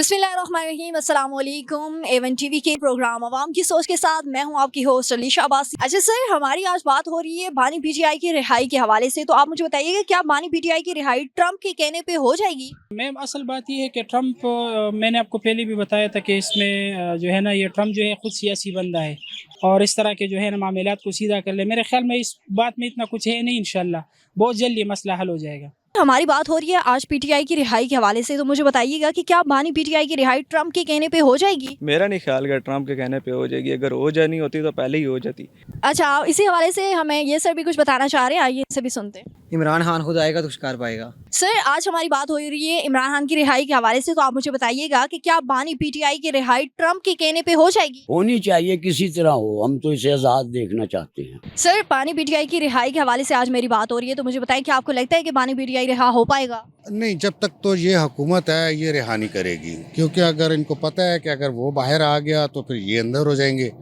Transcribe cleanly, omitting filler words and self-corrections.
बिस्मिल्लाहिर्रहमानिर्रहीम, अस्सलाम वालेकुम। A1 TV के प्रोग्राम अवाम की सोच के साथ मैं हूं आपकी होस्ट अलीशा अब्बासी। अच्छा सर, हमारी आज बात हो रही है बानी पीटीआई की रिहाई के हवाले से, तो आप मुझे बताइएगा क्या बानी पीटीआई की रिहाई ट्रंप के कहने पे हो जाएगी? मैम असल बात ये है कि ट्रंप मैंने आपको पहले भी बताया था कि इसमें जो है ना ये ट्रंप जो है ख़ुद सियासी बंदा है और इस तरह के जो है ना मामलात को सीधा कर ले। मेरे ख्याल में इस बात में इतना कुछ है नहीं, इंशाल्लाह बहुत जल्द ये मसला हल हो जाएगा। हमारी बात हो रही है आज पीटीआई की रिहाई के हवाले से, तो मुझे बताइएगा कि क्या बानी पीटीआई की रिहाई ट्रंप के कहने पे हो जाएगी? मेरा नहीं ख्याल कि ट्रंप के कहने पे हो जाएगी, अगर हो जानी होती तो पहले ही हो जाती। अच्छा, इसी हवाले से हमें ये सर भी कुछ बताना चाह रहे हैं, आइए इनसे भी सुनते हैं। इमरान खान खुद आएगा तो शिकार पाएगा। सर, आज हमारी बात हो रही है इमरान खान की रिहाई के हवाले से, तो आप मुझे बताइएगा कि क्या बानी पीटीआई की रिहाई ट्रंप के कहने पे हो जाएगी? होनी चाहिए, किसी तरह हो, हम तो इसे आज़ाद देखना चाहते हैं। सर, बानी पीटीआई की रिहाई के हवाले से आज मेरी बात हो रही है, तो मुझे बताएं कि आपको लगता है कि बानी पीटीआई रिहा हो पाएगा? नहीं, जब तक तो ये हुकूमत है ये रिहा नहीं करेगी, क्योंकि अगर इनको पता है कि अगर वो बाहर आ गया तो फिर ये अंदर हो जाएंगे।